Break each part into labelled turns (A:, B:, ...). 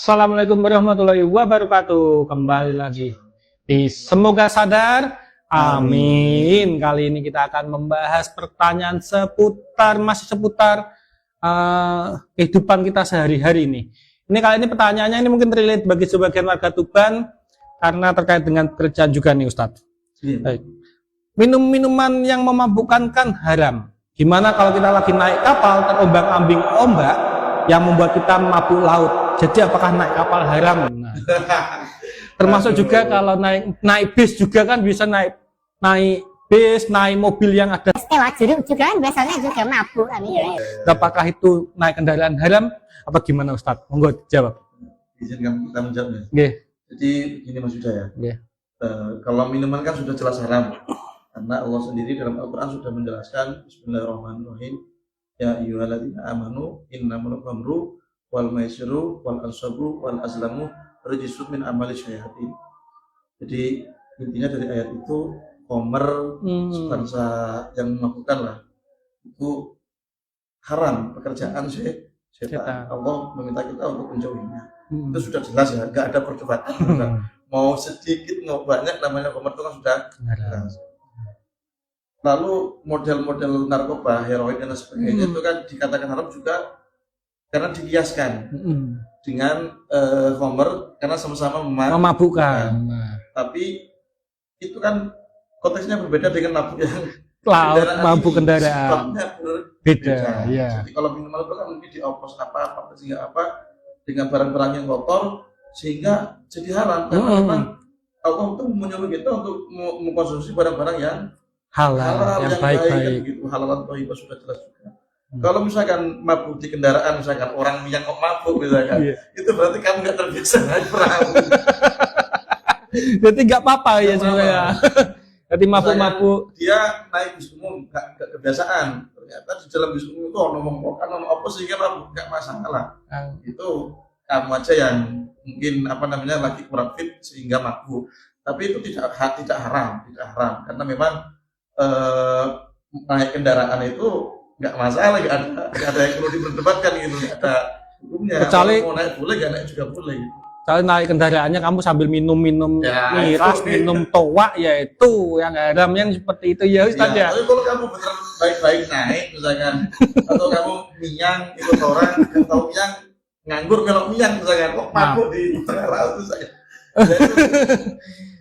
A: Assalamualaikum warahmatullahi wabarakatuh. Kembali lagi di Semoga Sadar. Amin. Kali ini kita akan membahas pertanyaan masih seputar kehidupan kita sehari-hari ini. Kali ini pertanyaannya ini mungkin relate bagi sebagian warga Tuban karena terkait dengan pekerjaan juga nih Ustadz. Baik. Minum-minuman yang memabukkan kan haram. Gimana kalau kita lagi naik kapal terombang-ambing ombak yang membuat kita mabuk laut? Jadi apakah naik kapal haram? Nah, termasuk juga kalau naik bis juga kan bisa naik bis, naik mobil yang ada
B: lewat juruk juga kan biasanya juga mabuk.
A: Apakah itu naik kendaraan haram? Apa gimana Ustadz? Monggo jawab.
C: Izinkan kita menjawabnya.
A: Nggih.
C: Jadi gini Mas Yuda ya.
A: Nggih.
C: Kalau minuman kan sudah jelas haram. Karena Allah sendiri dalam Al-Quran sudah menjelaskan Bismillahirrahmanirrahim. Ya ayyuhalladzina amanu innamal khamru wal maisiru wal ansabu wal azlamu rijsun min amali syayatin. Jadi intinya dari ayat itu khamr sebangsa yang memabukkan lah itu haram, pekerjaan setan. Allah meminta kita untuk menjauhinya. Itu sudah jelas ya, nggak ada perdebatan. Mau sedikit mau banyak namanya khamr itu kan sudah jelas. Lalu model-model narkoba, heroin dan sebagainya itu kan dikatakan haram juga karena dikiaskan dengan khamr karena sama-sama memabukkan. Tapi itu kan konteksnya berbeda dengan mabuk yang
A: mabuk kendaraan. Beda. Ya.
C: Jadi kalau minuman itu kan mungkin dioplos apa sehingga dengan barang-barang yang kotor sehingga jadi haram karena memang Allah itu menyuruh kita untuk mengkonsumsi barang-barang yang halal yang baik gitu. Halal thayyibah sudah jelas juga. Kalau misalkan mabuk di kendaraan, misalkan orang yang kok mabuk misalkan, itu berarti kamu nggak terbiasa naik perahu.
A: Jadi nggak apa-apa ya sebenarnya. Jadi mabuk-mabuk.
C: Dia naik bis umum nggak kebiasaan. Ternyata di dalam bis umum itu ngomong apa sehingga mabuk nggak masalah. Itu kamu aja yang mungkin lagi kurang fit sehingga mabuk. Tapi itu tidak haram karena memang naik kendaraan itu nggak masalah, nggak ada yang perlu diperdebatkan gitu, nggak ada hukumnya. Kecuali mau naik boleh, nggak naik juga boleh.
A: Kalau naik kendaraannya kamu sambil minum miras, minum toa, ya itu yang haram yang seperti itu ya Ustaz ya.
C: Tapi kalau kamu beneran baik-baik naik misalkan, atau kamu minyang ikut orang, atau minyang nganggur melok minyang misalkan, kok mabuk di tengah laut itu saya.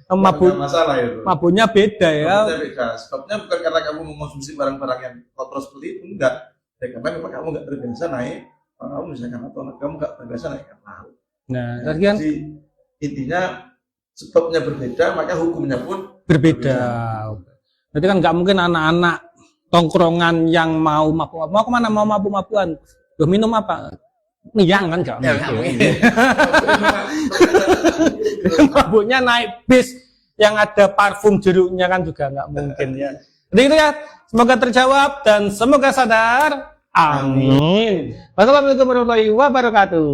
C: Masalah itu.
A: Mabuknya beda ya.
C: Mabuknya beda. Sebabnya bukan karena kamu mengonsumsi barang-barang yang kotor seperti itu, enggak. Ya karena memang kamu nggak terbiasa naik, kamu misalkan atau kamu nggak terbiasa naik kapal.
A: Nah, kan
C: intinya sebabnya berbeda, maka hukumnya pun
A: berbeda. Berarti kan nggak mungkin anak-anak tongkrongan yang mau mabuk. Mau kemana? Mau mabuk-mabukan. Loh, minum apa? Miyang kan nggak mungkin. Mabuknya naik bis yang ada parfum jeruknya kan juga nggak mungkin ya. Jadi itu ya, semoga terjawab dan semoga sadar. Amin. Wassalamualaikum warahmatullahi wabarakatuh.